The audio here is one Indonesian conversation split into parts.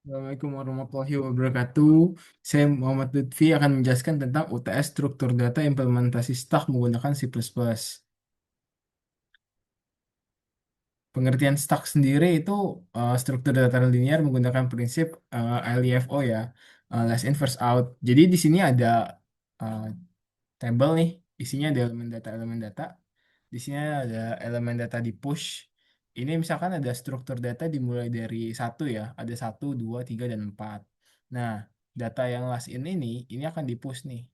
Assalamualaikum warahmatullahi wabarakatuh. Saya Muhammad Lutfi akan menjelaskan tentang UTS struktur data implementasi stack menggunakan C++. Pengertian stack sendiri itu struktur data linear menggunakan prinsip LIFO ya, last in first out. Jadi di sini ada uh, tabel nih, isinya ada elemen data. Di sini ada elemen data di push. Ini misalkan ada struktur data dimulai dari satu ya, ada satu, dua, tiga, dan empat. Nah, data yang last in ini akan di push nih,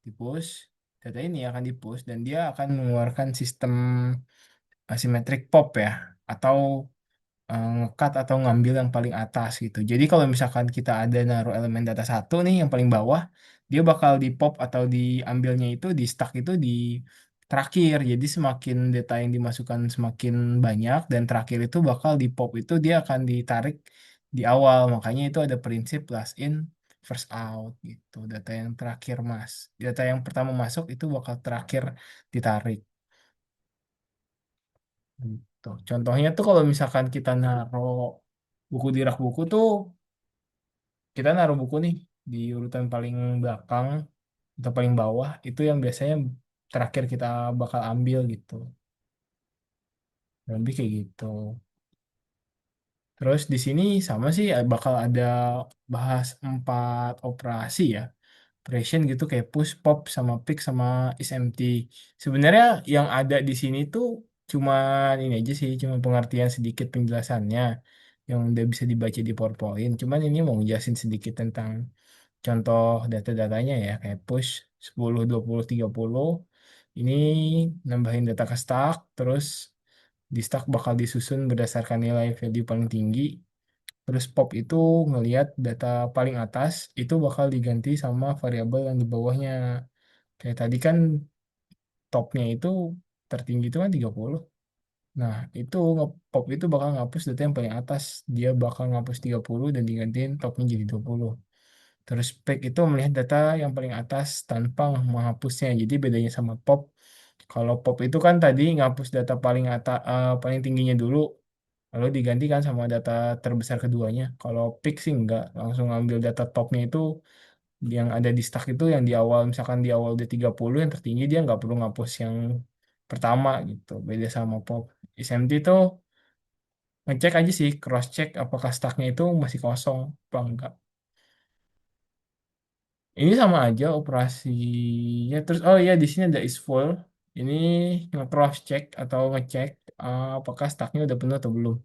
di push. Data ini akan di push dan dia akan mengeluarkan sistem asymmetric pop ya, atau ngekat atau ngambil yang paling atas gitu. Jadi kalau misalkan kita ada naruh elemen data satu nih yang paling bawah, dia bakal di pop atau diambilnya itu di stack itu di terakhir. Jadi semakin data yang dimasukkan semakin banyak dan terakhir itu bakal di pop itu dia akan ditarik di awal. Makanya itu ada prinsip last in first out gitu. Data yang terakhir data yang pertama masuk itu bakal terakhir ditarik. Gitu. Contohnya tuh kalau misalkan kita naruh buku di rak buku tuh, kita naruh buku nih di urutan paling belakang atau paling bawah, itu yang biasanya terakhir kita bakal ambil gitu. Lebih kayak gitu. Terus di sini sama sih bakal ada bahas 4 operasi ya. Operation gitu kayak push, pop, sama pick, sama is empty. Sebenarnya yang ada di sini tuh cuma ini aja sih, cuma pengertian sedikit penjelasannya yang udah bisa dibaca di PowerPoint. Cuman ini mau ngejelasin sedikit tentang contoh data-datanya ya, kayak push 10, 20, 30. Ini nambahin data ke stack, terus di stack bakal disusun berdasarkan nilai value paling tinggi. Terus pop itu ngelihat data paling atas itu bakal diganti sama variabel yang di bawahnya. Kayak tadi kan topnya itu tertinggi itu kan 30. Nah, itu pop itu bakal ngapus data yang paling atas. Dia bakal ngapus 30 dan digantiin topnya jadi 20. Terus spek itu melihat data yang paling atas tanpa menghapusnya. Jadi bedanya sama pop. Kalau pop itu kan tadi ngapus data paling atas, paling tingginya dulu, lalu digantikan sama data terbesar keduanya. Kalau pick sih enggak, langsung ambil data topnya itu yang ada di stack itu yang di awal, misalkan di awal udah 30 yang tertinggi dia nggak perlu ngapus yang pertama gitu. Beda sama pop. SMT itu ngecek aja sih, cross check apakah stacknya itu masih kosong apa enggak. Ini sama aja operasinya. Terus oh iya di sini ada is full. Ini nge-cross check atau ngecek apakah stacknya udah penuh atau belum.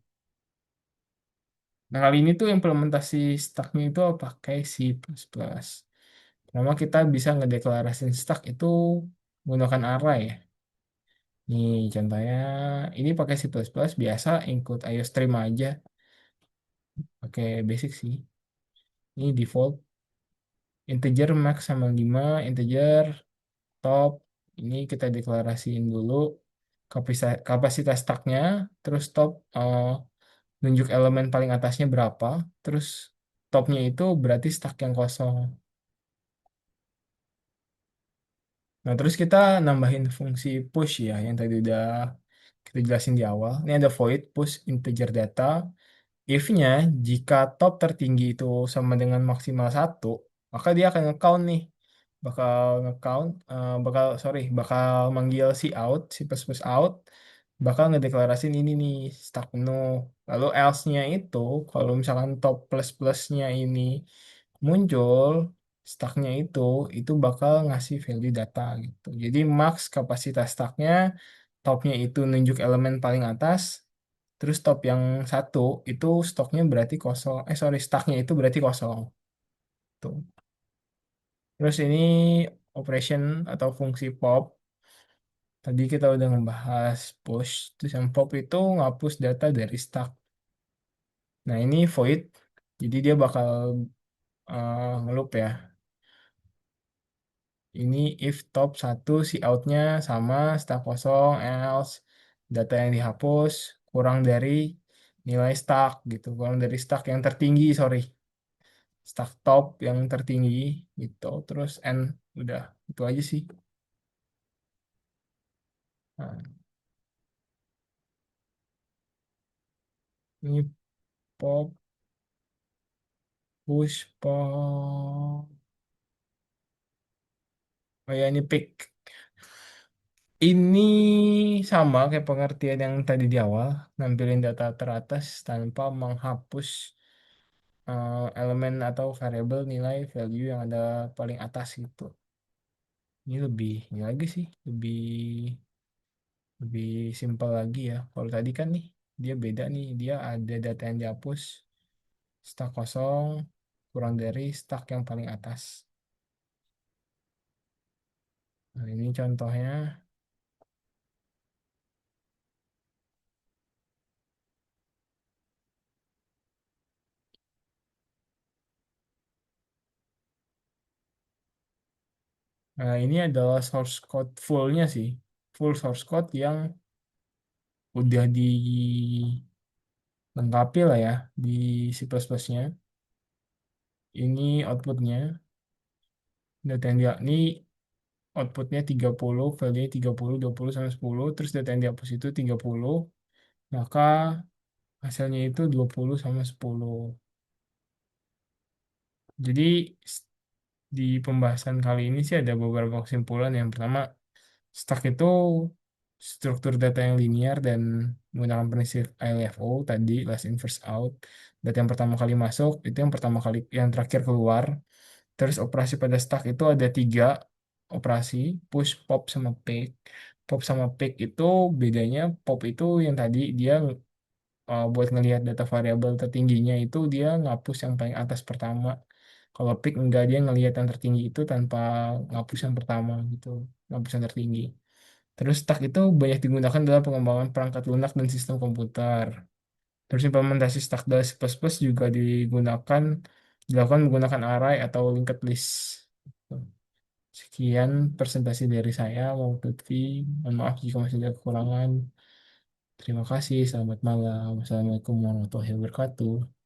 Nah kali ini tuh implementasi stacknya itu pakai C++. Pertama kita bisa ngedeklarasiin stack itu menggunakan array ya. Nih contohnya ini pakai C++ biasa include IOStream aja. Pakai basic sih. Ini default integer max sama 5 integer top. Ini kita deklarasiin dulu kapasitas stacknya, terus top nunjuk elemen paling atasnya berapa, terus topnya itu berarti stack yang kosong. Nah, terus kita nambahin fungsi push ya, yang tadi udah kita jelasin di awal. Ini ada void push integer data. If-nya, jika top tertinggi itu sama dengan maksimal satu, maka dia akan nge-count nih. Bakal manggil si out, si plus out, bakal ngedeklarasiin ini nih, stack penuh. Lalu else-nya itu, kalau misalkan top plus-plusnya ini muncul, stacknya itu bakal ngasih value data gitu. Jadi max kapasitas stacknya, topnya itu nunjuk elemen paling atas, terus top yang satu itu stoknya berarti kosong. Stacknya itu berarti kosong. Tuh. Terus ini operation atau fungsi pop. Tadi kita udah ngebahas push. Terus yang pop itu ngapus data dari stack. Nah ini void. Jadi dia bakal ngeloop ya. Ini if top satu si outnya sama stack kosong else data yang dihapus kurang dari nilai stack gitu. Kurang dari stack yang tertinggi, sorry. Stack top yang tertinggi gitu terus N udah itu aja sih. Nah, ini pop push pop. Oh ya, ini pick. Ini sama kayak pengertian yang tadi di awal, nampilin data teratas tanpa menghapus elemen atau variabel nilai value yang ada paling atas gitu. Ini lebih ini lagi sih, lebih lebih simpel lagi ya. Kalau tadi kan nih dia beda nih, dia ada data yang dihapus, stuck kosong, kurang dari stuck yang paling atas. Nah, ini contohnya. Nah, ini adalah source code fullnya sih, full source code yang udah dilengkapi lah ya di C++-nya. Ini outputnya, data yang dia, ini outputnya 30, value 30, 20, sama 10, terus data yang dihapus itu 30, maka hasilnya itu 20 sama 10. Jadi di pembahasan kali ini sih ada beberapa kesimpulan. Yang pertama, Stack itu struktur data yang linear dan menggunakan prinsip ILFO tadi, last in first out. Data yang pertama kali masuk itu yang pertama kali, yang terakhir keluar. Terus operasi pada stack itu ada tiga operasi: push, pop, sama pick. Pop sama pick itu bedanya, pop itu yang tadi dia buat ngelihat data variabel tertingginya itu dia ngapus yang paling atas pertama. Kalau pick enggak, dia ngelihat yang tertinggi itu tanpa ngapus yang pertama gitu, ngapus yang tertinggi. Terus stack itu banyak digunakan dalam pengembangan perangkat lunak dan sistem komputer. Terus implementasi stack dari C++ juga dilakukan menggunakan array atau linked list. Sekian presentasi dari saya, mau Lutfi. Mohon maaf jika masih ada kekurangan. Terima kasih, selamat malam. Wassalamualaikum warahmatullahi wabarakatuh.